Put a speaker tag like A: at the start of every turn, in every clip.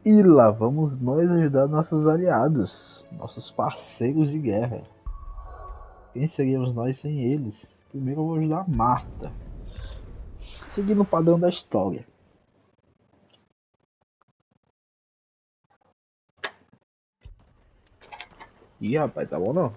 A: E lá vamos nós ajudar nossos aliados, nossos parceiros de guerra. Quem seríamos nós sem eles? Primeiro eu vou ajudar a Marta, seguindo o padrão da história. Ih, rapaz, tá bom não?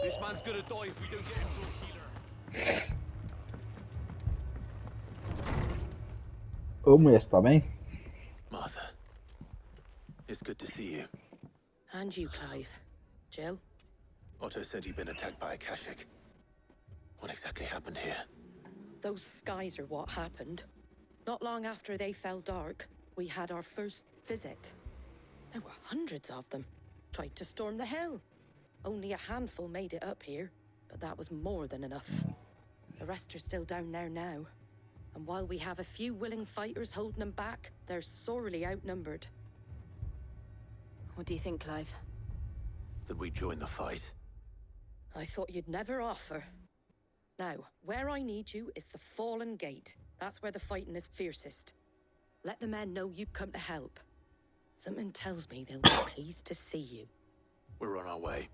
B: This man's gonna die if we don't get him to a healer.
A: Ô mulher, você tá bem?
B: Martha, it's good to see you.
C: And you, Clive. Jill?
B: Otto said he'd been attacked by a Akashic. What exactly happened here?
C: Those skies are what happened. Not long after they fell dark, we had our first visit. There were hundreds of them. Tried to storm the hill. Only a handful made it up here, but that was more than enough. The rest are still down there now. And while we have a few willing fighters holding them back, they're sorely outnumbered. What do you think, Clive?
B: That we join the fight?
C: I thought you'd never offer. Now, where I need you is the Fallen Gate. That's where the fighting is fiercest. Let the men know you've come to help. Something tells me they'll be pleased to see you.
B: We're on our way.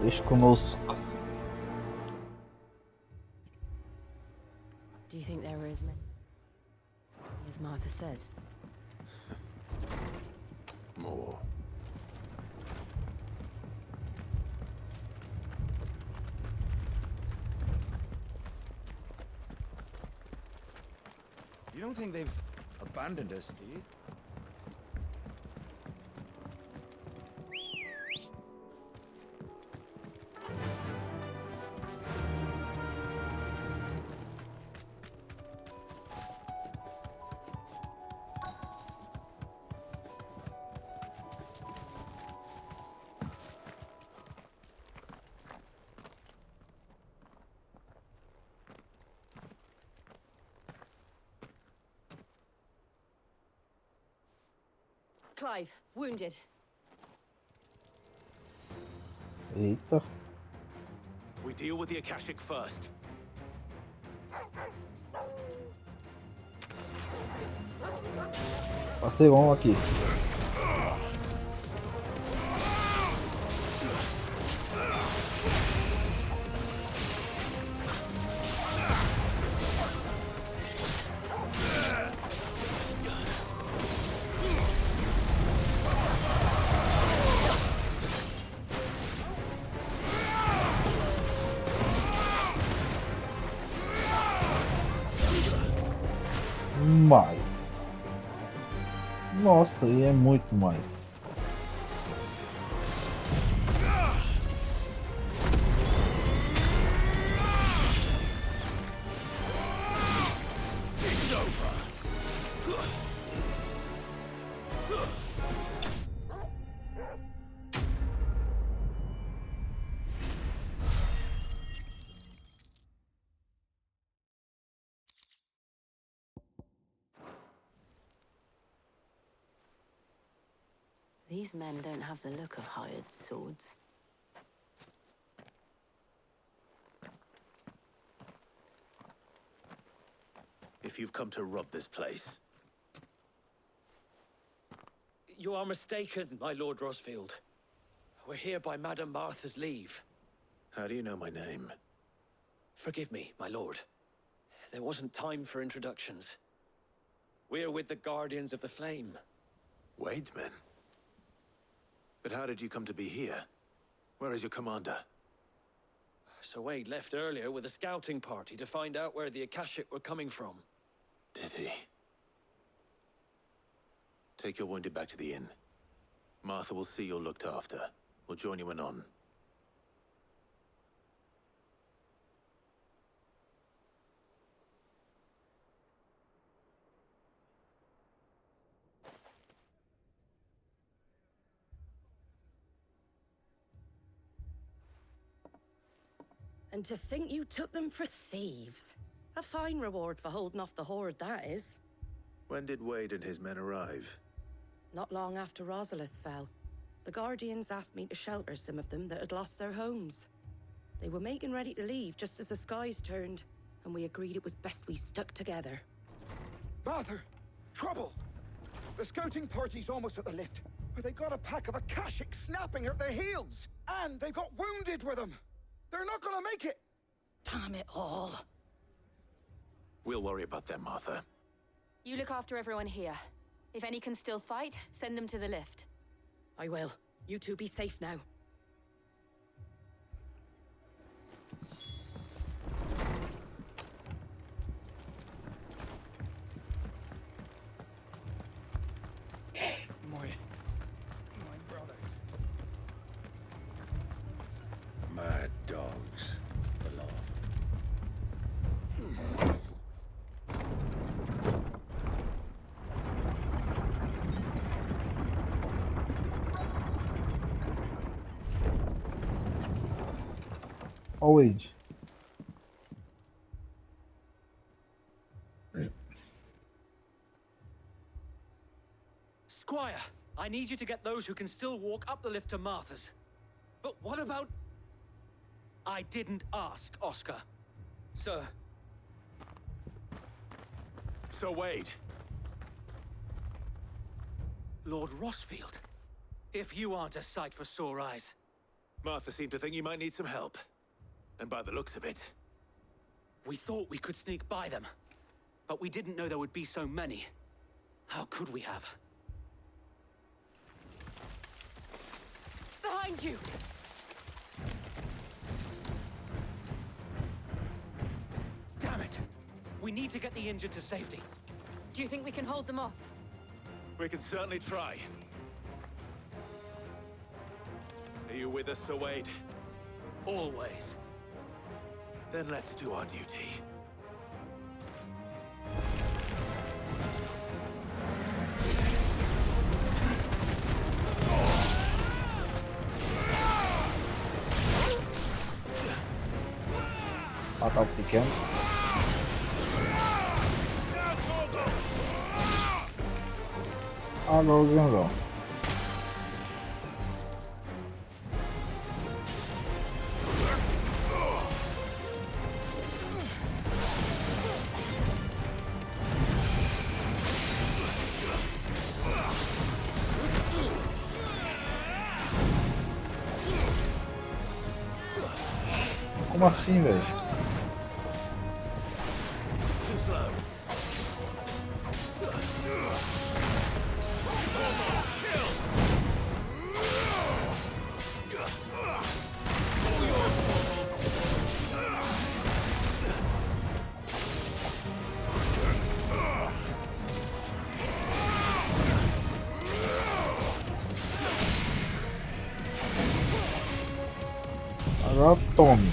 A: Deixa conosco.
D: Do you think there were as many as Martha says?
B: More.
E: You don't think they've abandoned us, do you?
D: Clive, wounded.
A: Eita.
B: We deal with the Akashic first.
A: Parceirão aqui. Mais. Nossa, e é muito mais.
B: It's over.
D: These men don't have the look of hired swords.
B: If you've come to rob this place,
F: You are mistaken, my Lord Rosfield. We're here by Madame Martha's leave.
B: how do you know my name?
F: Forgive me, my lord. There wasn't time for introductions. We're with the Guardians of the Flame.
B: Wade's men? But how did you come to be here? Where is your commander?
F: Sir Wade left earlier with a scouting party to find out where the Akashic were coming from.
B: Did he? Take your wounded back to the inn. Martha will see you're looked after. We'll join you anon.
C: And to think you took them for thieves. A fine reward for holding off the horde, that is.
B: When did Wade and his men arrive?
C: Not long after Rosalith fell. The Guardians asked me to shelter some of them that had lost their homes. They were making ready to leave just as the skies turned, and we agreed it was best we stuck together.
E: Martha! Trouble! The scouting party's almost at the lift, but they got a pack of Akashics snapping at their heels! And they've got wounded with them! They're not gonna make it!
C: Damn it all.
B: We'll worry about them, Martha.
D: You look after everyone here. If any can still fight, send them to the lift.
C: I will. You two be safe now.
E: My brothers.
B: Mad dogs. Below.
A: Wade.
F: Squire, I need you to get those who can still walk up the lift to Martha's. But what about... I didn't ask, Oscar. Sir.
B: So, Wade.
F: Lord Rossfield. If you aren't a sight for sore eyes.
B: Martha seemed to think you might need some help. And by the looks of it...
F: We thought we could sneak by them. But we didn't know there would be so many. How could we have?
C: Behind you!
F: Damn it! We need to get the injured to safety.
D: Do you think we can hold them off?
B: We can certainly try. Are you with us, Sir Wade?
F: Always.
B: Then let's do our duty.
A: Matar o pequeno. Alô, grandão. Como assim, velho?
B: Too slow.
A: Agora tome.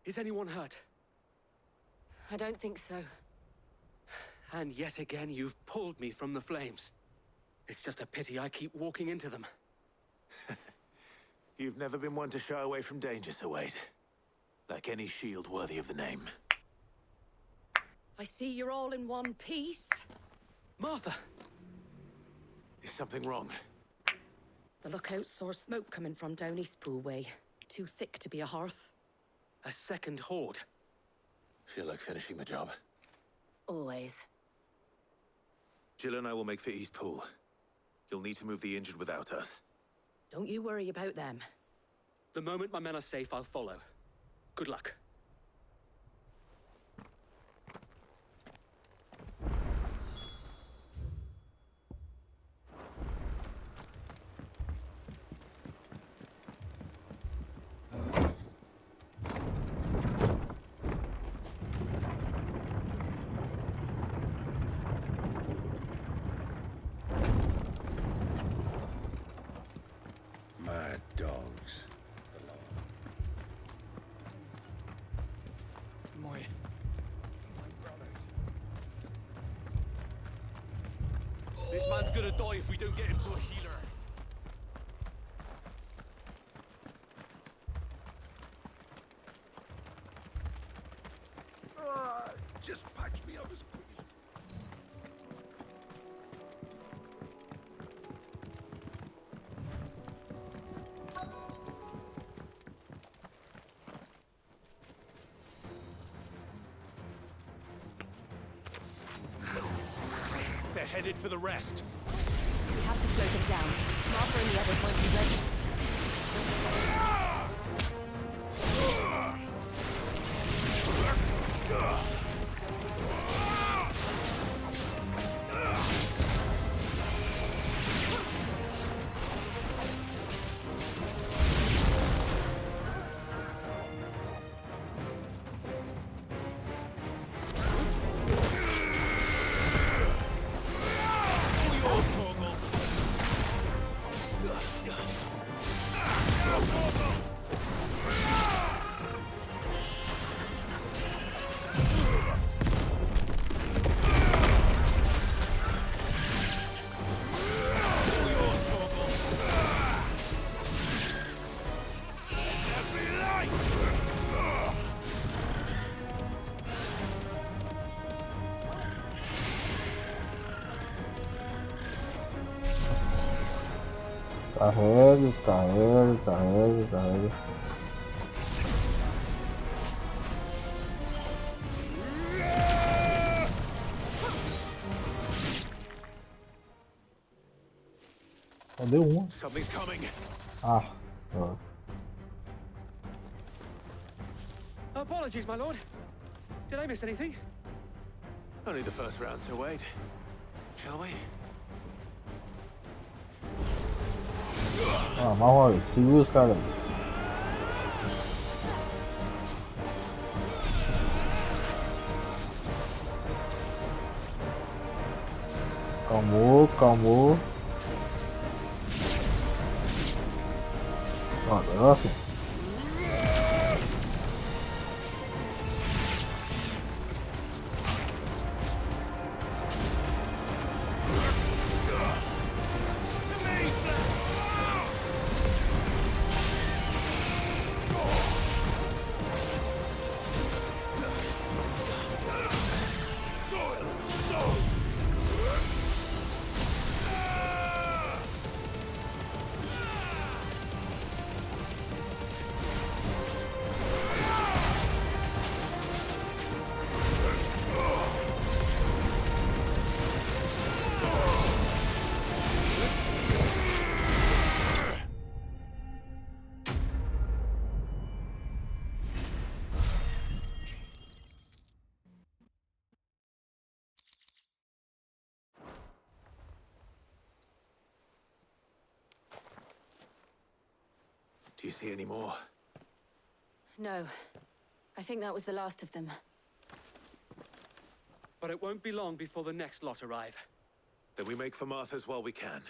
F: Is anyone hurt?
D: I don't think so.
F: And yet again, you've pulled me from the flames. It's just a pity I keep walking into them.
B: You've never been one to shy away from danger, Sir Wade. Like any shield worthy of the name.
C: I see you're all in one piece.
F: Martha!
B: Is something wrong?
C: The lookout saw smoke coming from down Eastpool way. Too thick to be a hearth.
F: A second horde.
B: Feel like finishing the job.
D: Always.
B: Jill and I will make for Eastpool. You'll need to move the injured without us.
C: Don't you worry about them.
F: The moment my men are safe, I'll follow. Good luck.
B: Mad dogs.
E: My brothers.
F: This man's gonna die if we don't get him to a healer.
E: Just patch me up as quick as...
B: They're headed for the rest.
C: We have to slow them down. Martha and the others won't be ready.
A: Carregue, carregue, carregue, carregue. Cadê um?
B: Something's coming.
A: Ah, ó.
F: Apologies, my lord. Did I miss anything?
B: Only the first round, so wait. Shall we?
A: Ah, mal, segura os caras. Calmou, calmou. Ó, agora sim.
B: Do you see any more?
D: No. I think that was the last of them.
F: But it won't be long before the next lot arrive.
B: Then we make for Martha's while we can.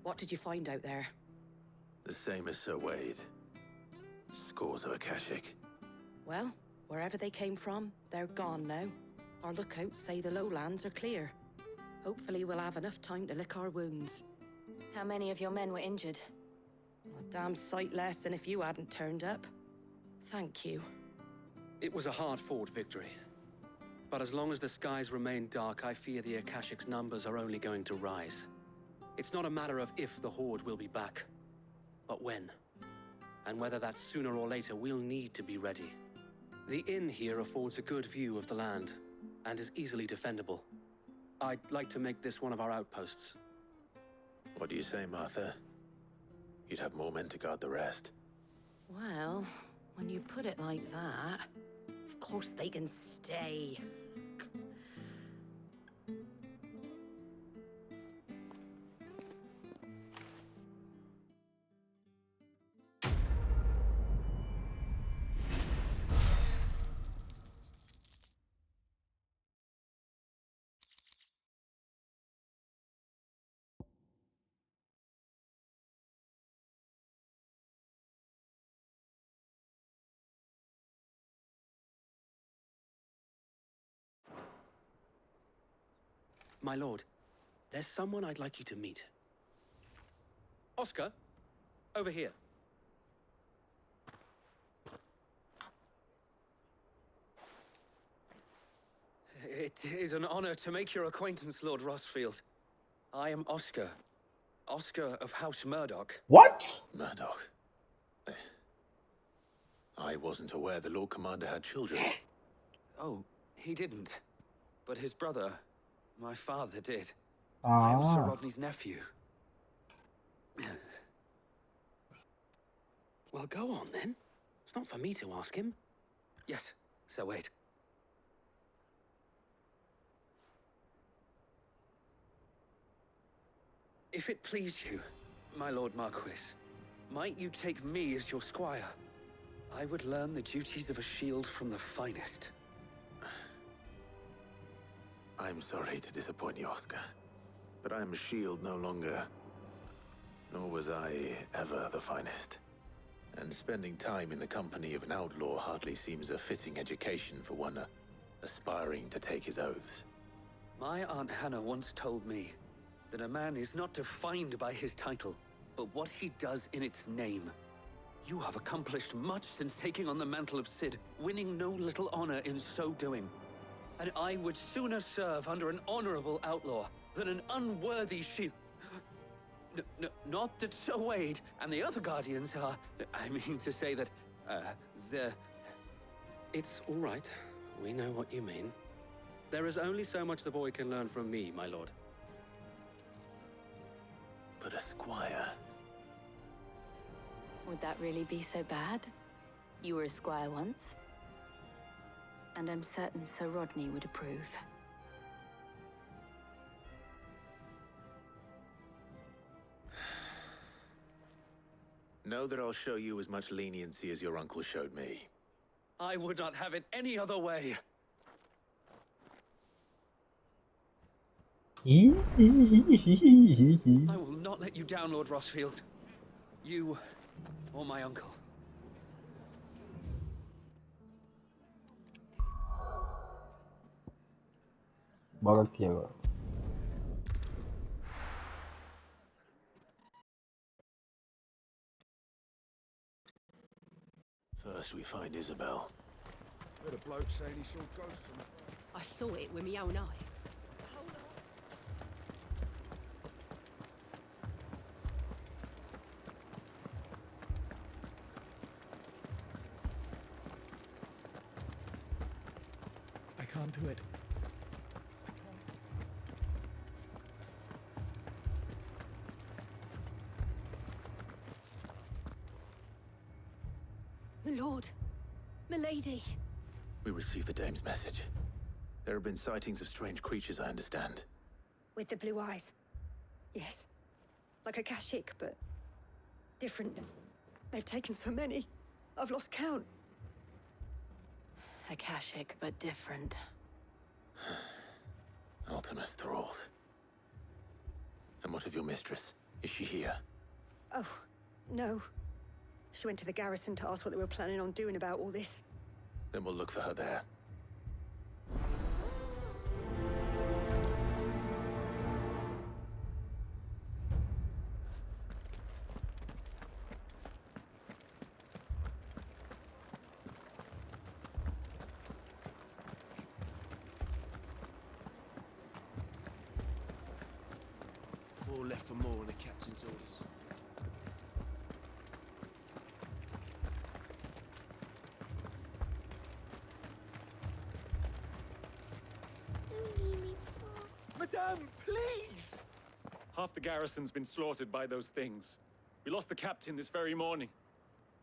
C: What did you find out there?
B: The same as Sir Wade. Scores of Akashic.
C: Well, wherever they came from, they're gone now. Our lookouts say the lowlands are clear. Hopefully we'll have enough time to lick our wounds.
D: How many of your men were injured?
C: A damn sight less than if you hadn't turned up. Thank you.
F: It was a hard-fought victory. But as long as the skies remain dark, I fear the Akashic's numbers are only going to rise. It's not a matter of if the Horde will be back, but when. And whether that's sooner or later, we'll need to be ready. The inn here affords a good view of the land, and is easily defendable. I'd like to make this one of our outposts.
B: What do you say, Martha? You'd have more men to guard the rest.
C: Well, when you put it like that, of course they can stay.
F: My lord, there's someone I'd like you to meet. Oscar, over here. It is an honor to make your acquaintance, Lord Rossfield. I am Oscar. Oscar of House Murdoch.
A: What?
B: Murdoch. I wasn't aware the Lord Commander had children.
F: Oh, he didn't. But his brother, my father, did. I am Sir Rodney's nephew. Well, go on then. It's not for me to ask him. Yes, Sir Wade. If it please you, my Lord Marquis, might you take me as your squire? I would learn the duties of a shield from the finest.
B: I'm sorry to disappoint you, Oscar, but I am a shield no longer. Nor was I ever the finest. And spending time in the company of an outlaw hardly seems a fitting education for one aspiring to take his oaths.
F: My Aunt Hannah once told me that a man is not defined by his title, but what he does in its name. You have accomplished much since taking on the mantle of Cid, winning no little honor in so doing. And I would sooner serve under an honorable outlaw than an unworthy shield. Not that Sir Wade and the other Guardians are... I mean to say that, they're... It's all right. We know what you mean. There is only so much the boy can learn from me, my lord.
B: But a squire...
D: Would that really be so bad? You were a squire once. And I'm certain Sir Rodney would approve.
B: Know that I'll show you as much leniency as your uncle showed me.
F: I would not have it any other way. I will not let you down, Lord Rossfield. You or my uncle.
A: Bora aqui agora.
B: First we find Isabel.
E: Heard a bloke saying he saw ghosts from...
C: I saw it with my own eyes.
G: I can't do it.
C: My lord, milady.
B: We received the dame's message. There have been sightings of strange creatures, I understand.
C: With the blue eyes. Yes. Like a Kashik, but different. They've taken so many. I've lost count.
D: Akashic, but different.
B: Ultimus thralls. And what of your mistress? Is she here?
C: Oh, no. She went to the garrison to ask what they were planning on doing about all this.
B: Then we'll look for her there.
H: Four left for more on the captain's orders.
E: Madame, please!
I: Half the garrison's been slaughtered by those things. We lost the captain this very morning.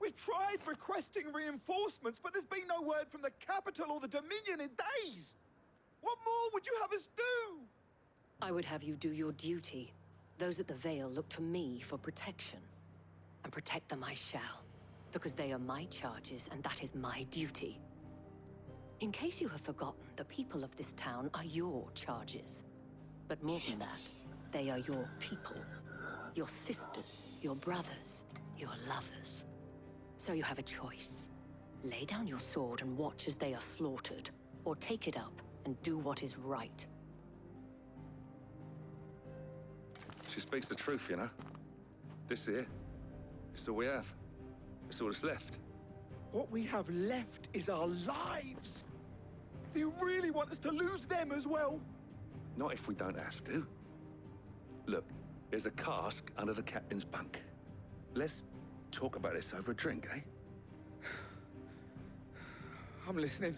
E: We've tried requesting reinforcements, but there's been no word from the capital or the Dominion in days! What more would you have us do?
C: I would have you do your duty. Those at the Vale look to me for protection. And protect them I shall. Because they are my charges, and that is my duty. In case you have forgotten, the people of this town are your charges. But more than that, they are your people. Your sisters, your brothers, your lovers. So you have a choice. Lay down your sword and watch as they are slaughtered, or take it up and do what is right.
J: She speaks the truth, you know. This here, it's all we have. It's all that's left.
E: What we have left is our lives! Do you really want us to lose them as well?
J: Not if we don't have to. Look, there's a cask under the captain's bunk. Let's talk about this over a drink, eh?
E: I'm listening.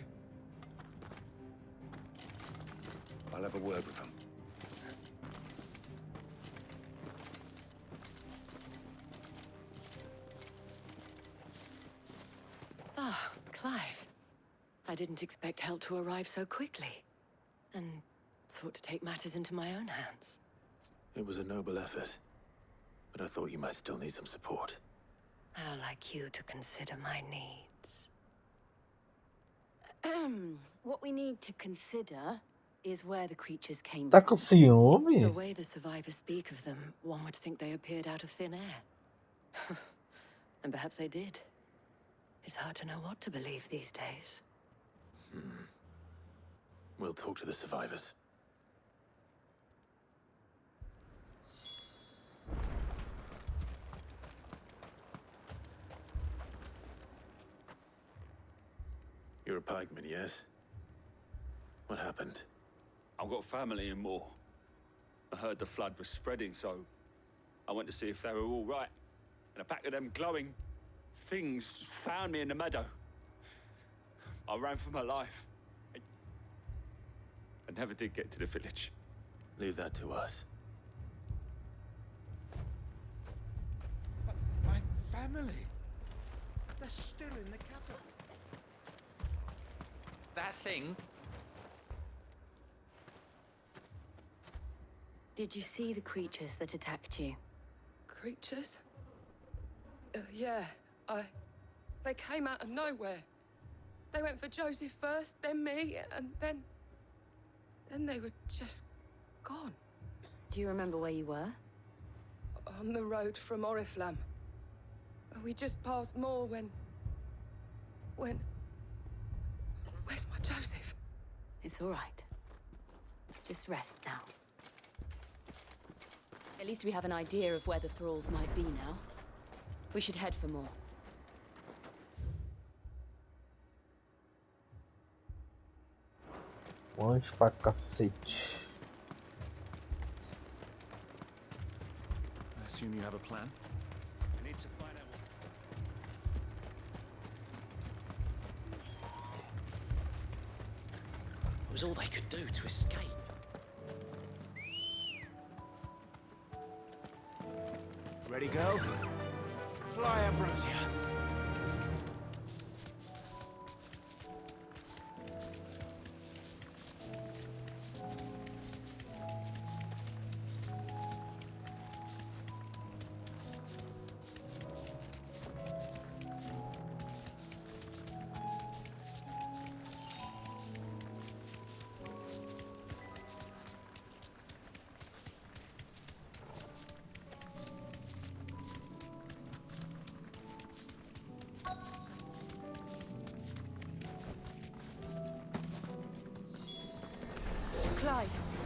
J: I'll have a word with him.
C: Ah, Clive. I didn't expect help to arrive so quickly. And sought to take matters into my own hands.
B: It was a noble effort, but I thought you might still need some support.
C: I'd like you to consider my needs.
D: What we need to consider is where the creatures came
A: Tá com
D: from.
C: The
A: ciúme?
C: way the survivors speak of them, one would think they appeared out of thin air. And perhaps they did. It's hard to know what to believe these days.
B: We'll talk to the survivors. You're a pikeman, yes? What happened?
F: I've got family in Moor. I heard the flood was spreading, so I went to see if they were all right. And a pack of them glowing things found me in the meadow. I ran for my life. I never did get to the village.
B: Leave that to us.
E: But my family, they're still in the capital.
K: That thing?
D: Did you see the creatures that attacked you?
L: Creatures? Yeah, they came out of nowhere. They went for Joseph first, then me, and then they were just gone.
D: Do you remember where you were?
L: On the road from Oriflamme. We just passed Moor when... Where's my Joseph?
D: It's all right. Just rest now. At least we have an idea of where the thralls might be now. We should head for more.
A: Longe pra cacete.
I: I assume you have a plan?
F: I need to find out
K: It was all they could do to escape.
H: Ready, girl? Fly, Ambrosia.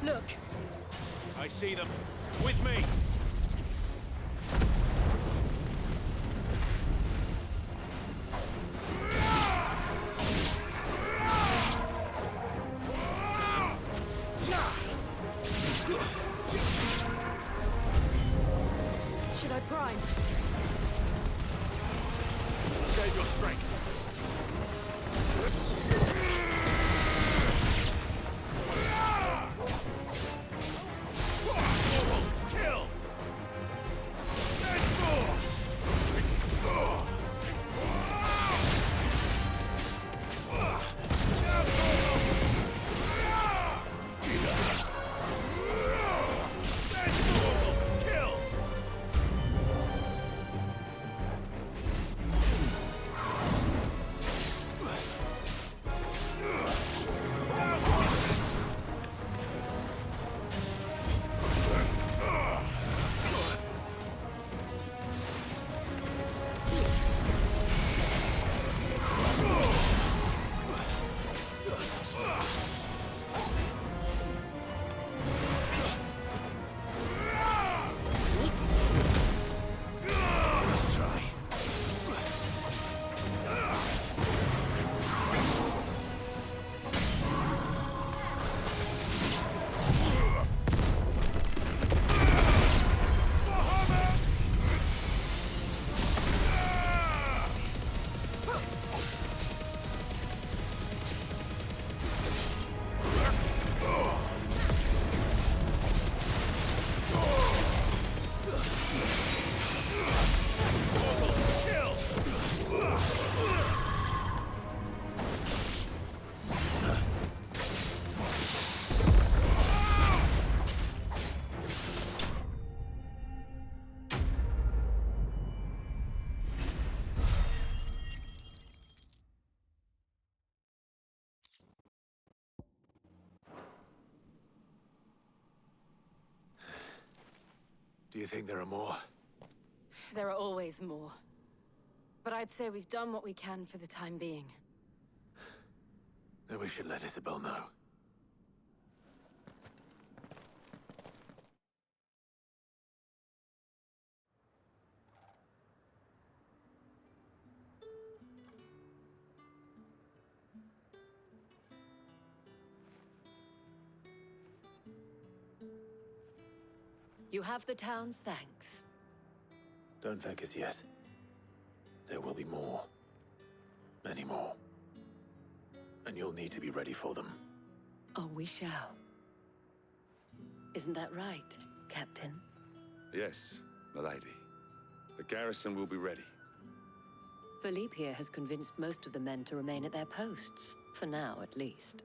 L: Look.
H: I see them. With me!
L: Should I prime?
H: Save your strength. Kill! There's more! Kill! Let's try. Do you think there are more?
D: There are always more. But I'd say we've done what we can for the time being.
B: Then we should let Isabel know.
D: You have the town's thanks.
B: Don't thank us yet. There will be more. Many more. And you'll need to be ready for them.
D: Oh, we shall. Isn't that right, Captain?
J: Yes, milady. The garrison will be ready.
D: Philippe here has convinced most of the men to remain at their posts. For now, at least.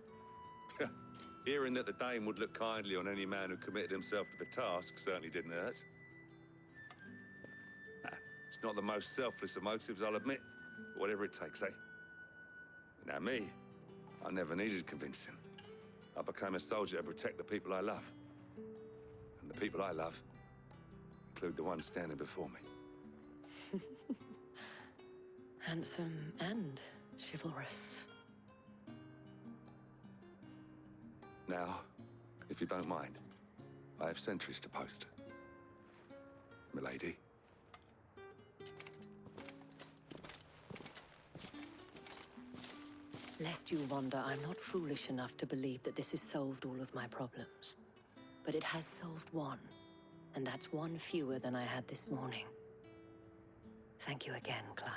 J: Hearing that the Dane would look kindly on any man who committed himself to the task certainly didn't hurt. It's not the most selfless of motives, I'll admit. But whatever it takes, eh? Now me, I never needed convincing. I became a soldier to protect the people I love. And the people I love include the ones standing before me.
D: Handsome and chivalrous.
J: Now, if you don't mind, I have sentries to post. Milady.
D: Lest you wonder, I'm not foolish enough to believe that this has solved all of my problems. But it has solved one, and that's one fewer than I had this morning. Thank you again, Clive.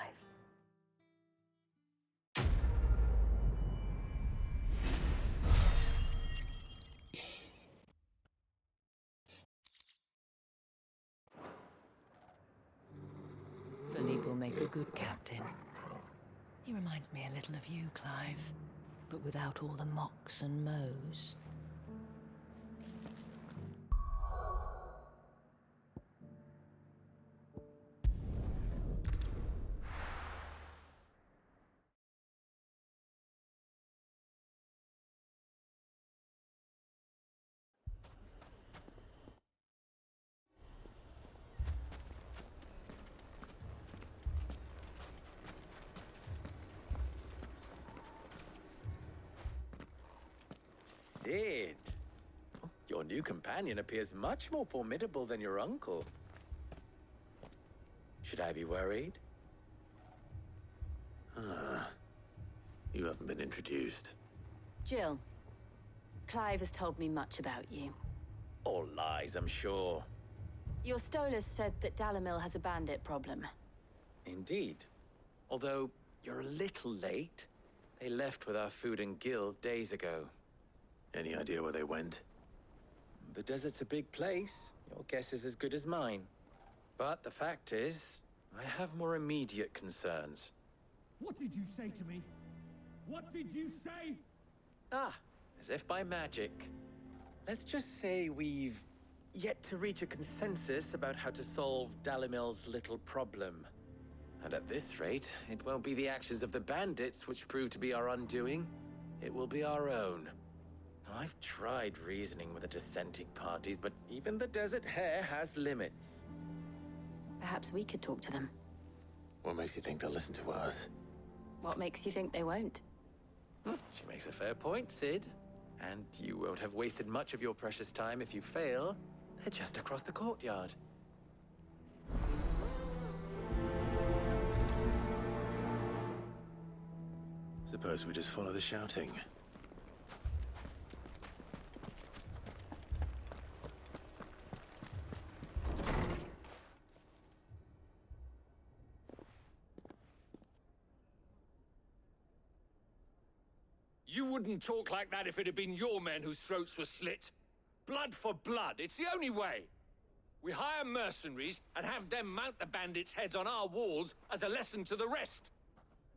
D: Philippe will make a good captain. He reminds me a little of you, Clive, but without all the mocks and mows.
M: Sid! You're
K: Your new companion appears much more formidable than your uncle. Should I be worried?
B: Ah, you haven't been introduced.
M: Jill, Clive has told me much about you.
K: All lies, I'm sure.
M: Your Stolas said that Dalamil has a bandit problem.
K: Indeed. Although, you're a little late. They left with our food and guild days ago.
B: Any idea where they went?
K: The desert's a big place. Your guess is as good as mine. But the fact is, I have more immediate concerns.
N: What did you say to me? What did you say?
K: Ah, as if by magic. Let's just say we've yet to reach a consensus about how to solve Dalimil's little problem. And at this rate, it won't be the actions of the bandits which prove to be our undoing. It will be our own. I've tried reasoning with the dissenting parties, but even the Desert Hare has limits.
M: Perhaps we could talk to them.
B: What makes you think they'll listen to us?
M: What makes you think they won't?
K: She makes a fair point, Sid. And you won't have wasted much of your precious time if you fail. They're just across the courtyard.
B: Suppose we just follow the shouting.
J: You wouldn't talk like that if it had been your men whose throats were slit. Blood for blood, it's the only way. We hire mercenaries and have them mount the bandits' heads on our walls as a lesson to the rest.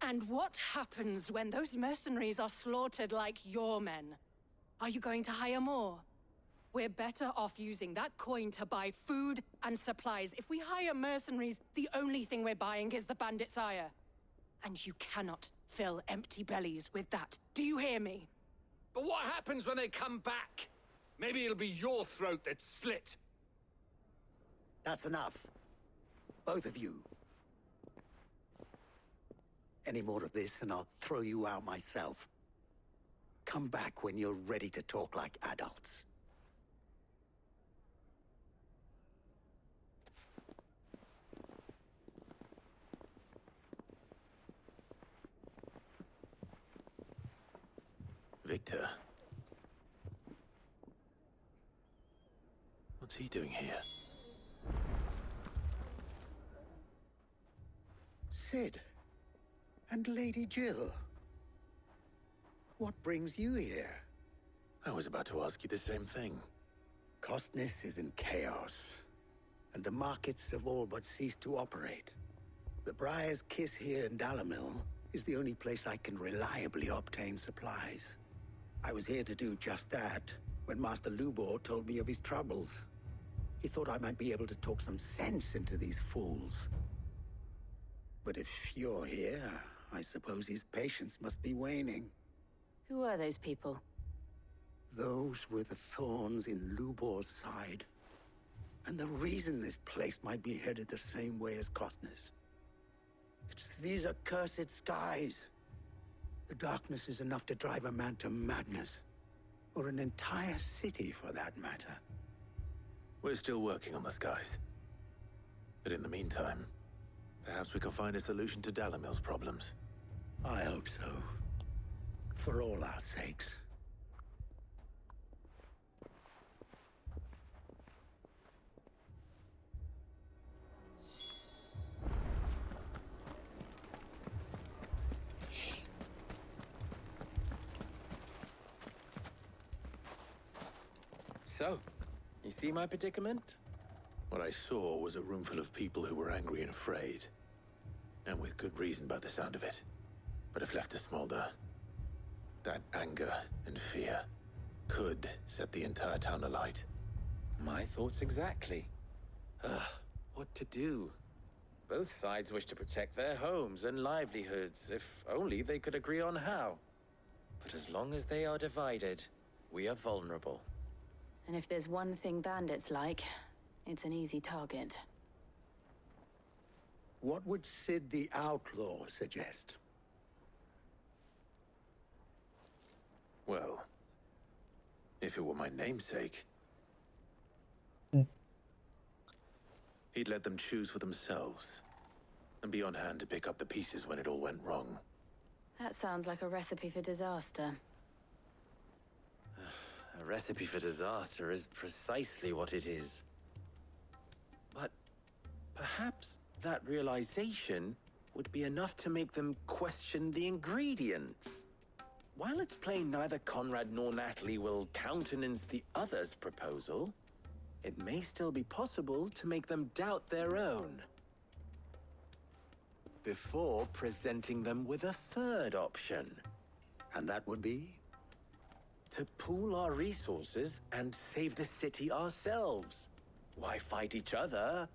C: And what happens when those mercenaries are slaughtered like your men? Are you going to hire more? We're better off using that coin to buy food and supplies. If we hire mercenaries, the only thing we're buying is the bandits' ire. And you cannot fill empty bellies with that. Do you hear me?
J: But what happens when they come back? Maybe it'll be your throat that's slit.
O: That's enough. Both of you. Any more of this and I'll throw you out myself. Come back when you're ready to talk like adults.
B: Victor. What's he doing here?
O: Sid. And Lady Jill. What brings you here?
B: I was about to ask you the same thing.
O: Costness is in chaos, and the markets have all but ceased to operate. The Briar's Kiss here in Dalamil is the only place I can reliably obtain supplies. I was here to do just that when Master Lubor told me of his troubles. He thought I might be able to talk some sense into these fools. But if you're here, I suppose his patience must be waning.
M: Who are those people?
O: Those were the thorns in Lubor's side. And the reason this place might be headed the same way as Costness. It's these accursed skies. The darkness is enough to drive a man to madness. Or an entire city, for that matter.
B: We're still working on the skies. But in the meantime, perhaps we can find a solution to Dalamil's problems.
O: I hope so. For all our sakes.
K: So, you see my predicament?
B: What I saw was a room full of people who were angry and afraid. And with good reason by the sound of it. But if left to smolder, that anger and fear could set the entire town alight.
K: My thoughts exactly. What to do? Both sides wish to protect their homes and livelihoods, if only they could agree on how. But as long as they are divided, we are vulnerable.
M: And if there's one thing bandits like, it's an easy target.
O: What would Sid the Outlaw suggest?
B: Well, if it were my namesake, He'd let them choose for themselves, and be on hand to pick up the pieces when it all went wrong.
M: That sounds like a recipe for disaster.
K: A recipe for disaster is precisely what it is. But perhaps that realization would be enough to make them question the ingredients. While it's plain neither Conrad nor Natalie will countenance the other's proposal, it may still be possible to make them doubt their own before presenting them with a third option.
O: And that would be?
K: To pool our resources and save the city ourselves. Why fight each other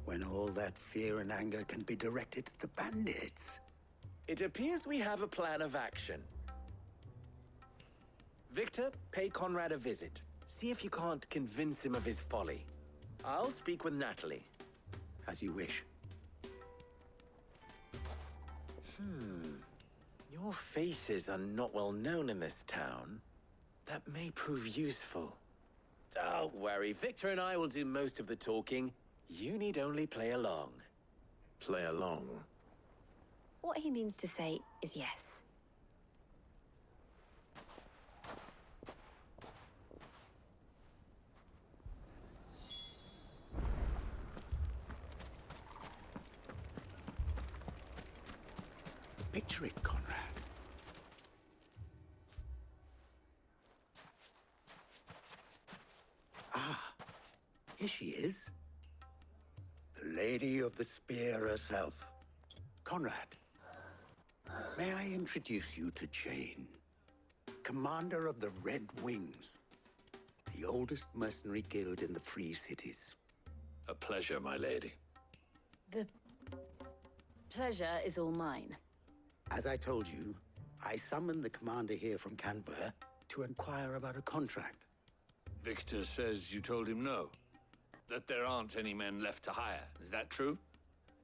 O: when all that fear and anger can be directed at the bandits?
K: It appears we have a plan of action. Victor, pay Conrad a visit. See if you can't convince him of his folly. I'll speak with Natalie.
O: As you wish.
K: Your faces are not well known in this town. That may prove useful. Don't worry, Victor and I will do most of the talking. You need only play along.
B: Play along?
M: What he means to say is yes.
O: Picture it, Conrad. Ah, here she is. The Lady of the Spear herself. Conrad, may I introduce you to Jane, commander of the Red Wings, the oldest mercenary guild in the Free Cities.
J: A pleasure, my lady.
M: The pleasure is all mine.
O: As I told you, I summoned the commander here from Canver to inquire about a contract.
J: Victor says you told him no. That there aren't any men left to hire. Is that true?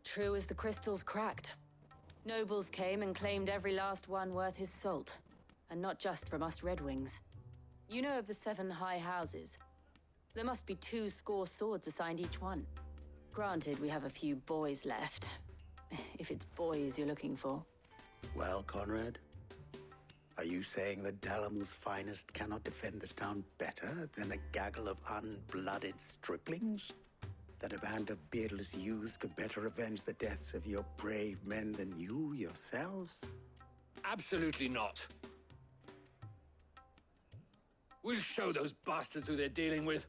M: True as the crystals cracked. Nobles came and claimed every last one worth his salt. And not just from us Red Wings. You know of the 7 high houses. There must be 2 swords assigned each one. Granted, we have a few boys left. If it's boys you're looking for.
O: Well, Conrad, are you saying that Dalamil's finest cannot defend this town better than a gaggle of unblooded striplings? That a band of beardless youths could better avenge the deaths of your brave men than you yourselves?
J: Absolutely not. We'll show those bastards who they're dealing with.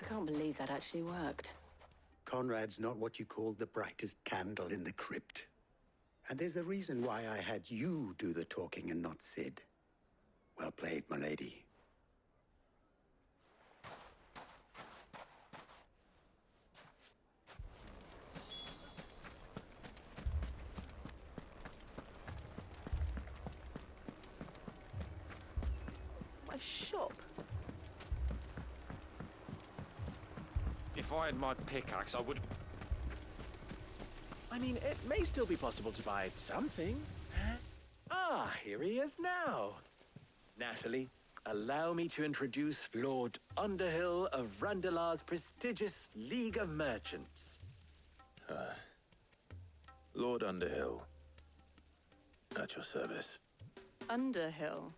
M: I can't believe that actually worked.
O: Conrad's not what you call the brightest candle in the crypt. And there's a reason why I had you do the talking and not Sid. Well played, my lady.
L: My shop.
I: If I had my pickaxe, I would...
K: I mean, it may still be possible to buy something. Ah, here he is now. Natalie, allow me to introduce Lord Underhill of Randalar's prestigious League of Merchants.
B: Lord Underhill. At your service.
L: Underhill.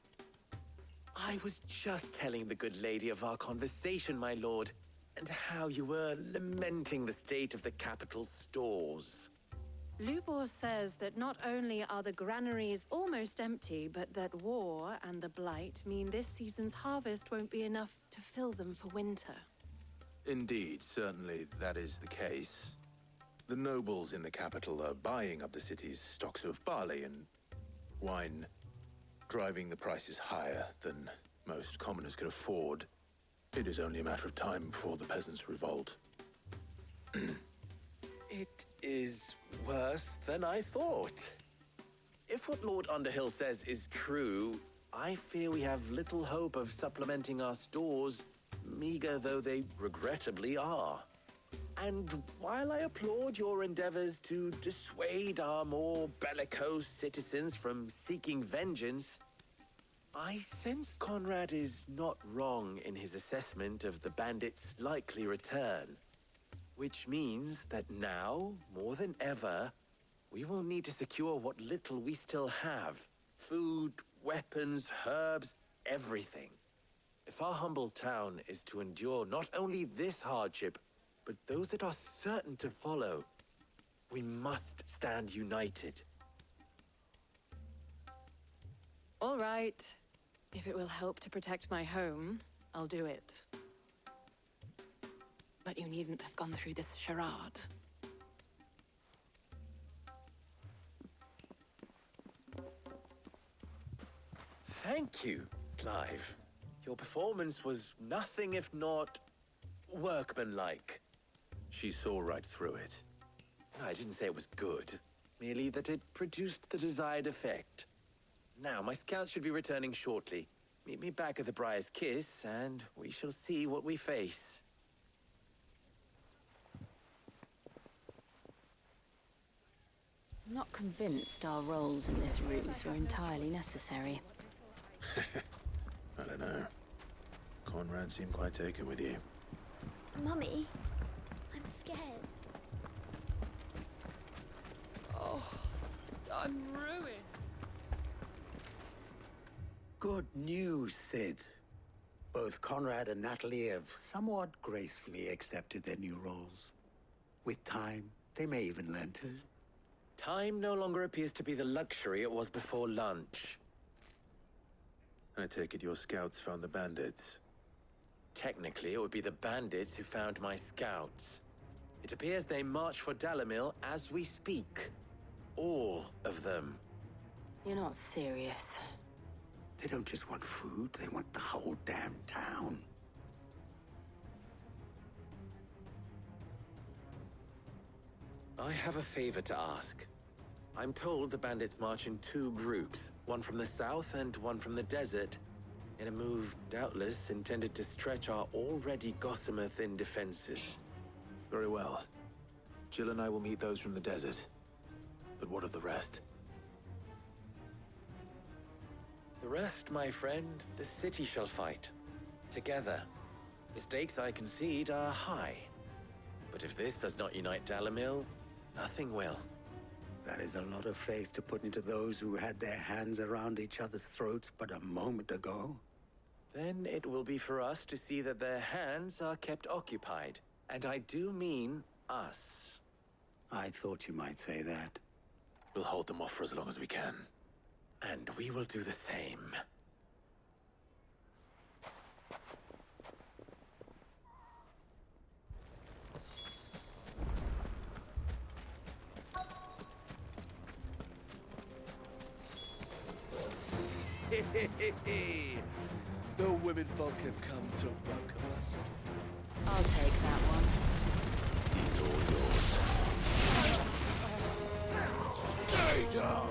K: I was just telling the good lady of our conversation, my lord, and how you were lamenting the state of the capital's stores.
P: Lubor says that not only are the granaries almost empty, but that war and the Blight mean this season's harvest won't be enough to fill them for winter.
B: Indeed, certainly that is the case. The nobles in the capital are buying up the city's stocks of barley and wine, driving the prices higher than most commoners can afford. It is only a matter of time before the peasants revolt.
K: It is worse than I thought. If what Lord Underhill says is true, I fear we have little hope of supplementing our stores, meager though they regrettably are. And while I applaud your endeavors to dissuade our more bellicose citizens from seeking vengeance, I sense Conrad is not wrong in his assessment of the bandits' likely return. Which means that now, more than ever, we will need to secure what little we still have. Food, weapons, herbs, everything. If our humble town is to endure not only this hardship, but those that are certain to follow, we must stand united.
P: All right. If it will help to protect my home, I'll do it. But you needn't have gone through this charade.
K: Thank you, Clive. Your performance was nothing if not workmanlike. She saw right through it. I didn't say it was good, merely that it produced the desired effect. Now, my scouts should be returning shortly. Meet me back at the Briar's Kiss, and we shall see what we face.
M: I'm not convinced our roles in this ruse were entirely necessary.
B: I don't know. Conrad seemed quite taken with you.
Q: Mummy, I'm scared.
L: Oh, I'm ruined.
O: Good news, Sid. Both Conrad and Natalie have somewhat gracefully accepted their new roles. With time, they may even learn to.
K: Time no longer appears to be the luxury it was before lunch.
B: I take it your scouts found the bandits.
K: Technically, it would be the bandits who found my scouts. It appears they march for Dalimil as we speak. All of them.
M: You're not serious.
O: They don't just want food, they want the whole damn town.
K: I have a favor to ask. I'm told the bandits march in 2 groups, one from the south and one from the desert, in a move doubtless intended to stretch our already gossamer-thin defenses.
B: Very well. Jill and I will meet those from the desert. But what of the rest?
K: The rest, my friend, the city shall fight. Together. The stakes, I concede, are high. But if this does not unite Dalimil, nothing will.
O: That is a lot of faith to put into those who had their hands around each other's throats but a moment ago.
K: Then it will be for us to see that their hands are kept occupied. And I do mean us.
O: I thought you might say that.
B: We'll hold them off for as long as we can.
K: And we will do the same.
H: The women folk have come to welcome us.
M: I'll take that one.
B: It's all yours.
H: Stay down!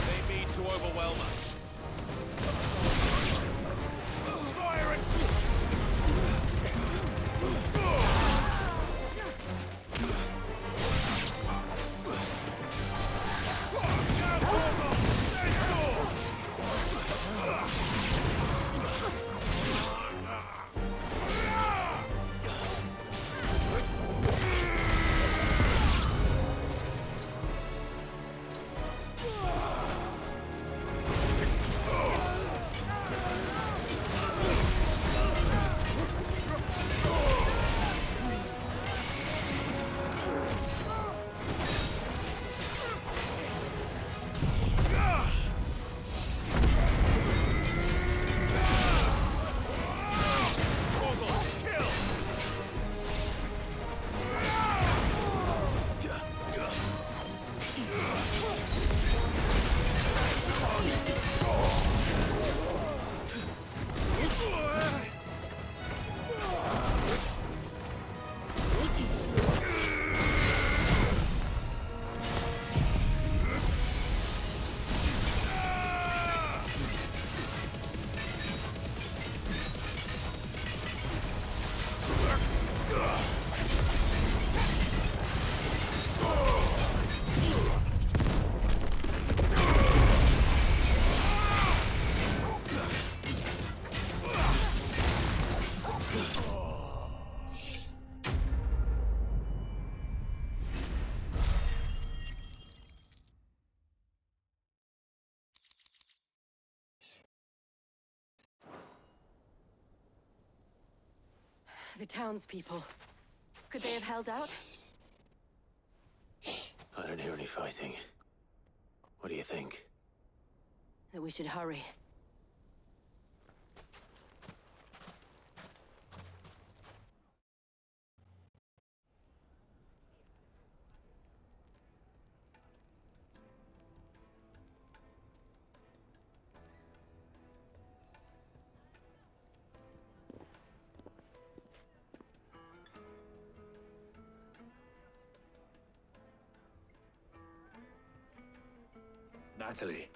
I: They mean to overwhelm us.
H: Fire it!
M: The townspeople. Could they have held out?
B: I don't hear any fighting. What do you think?
M: That we should hurry.
J: Natalie,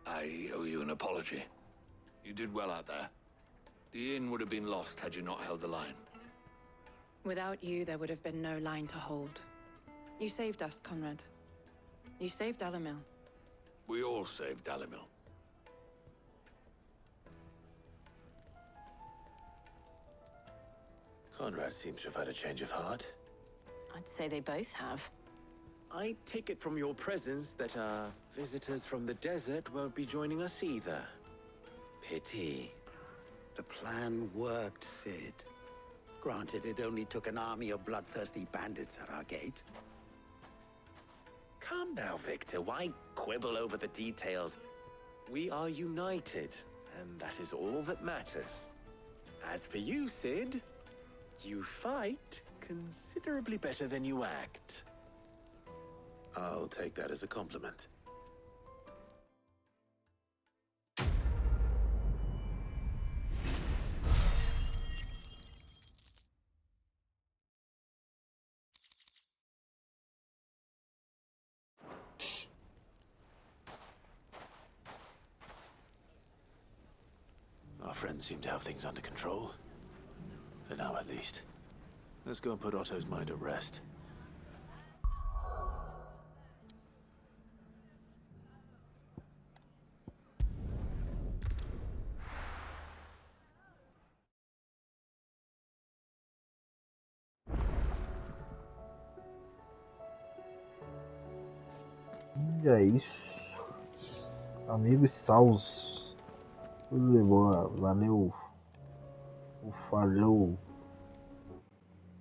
J: I owe you an apology. You did well out there. The inn would have been lost had you not held the line.
P: Without you, there would have been no line to hold. You saved us, Conrad. You saved Dalimil.
J: We all saved Dalimil.
B: Conrad seems to have had a change of heart.
M: I'd say they both have.
K: I take it from your presence that our visitors from the desert won't be joining us either. Pity.
O: The plan worked, Sid. Granted, it only took an army of bloodthirsty bandits at our gate.
K: Calm now, Victor. Why quibble over the details? We are united, and that is all that matters. As for you, Sid, you fight considerably better than you act.
B: I'll take that as a compliment. Our friends seem to have things under control. For now, at least. Let's go and put Otto's mind at rest.
A: E é isso. Amigos salvos. Tudo de boa. Valeu. Falhou.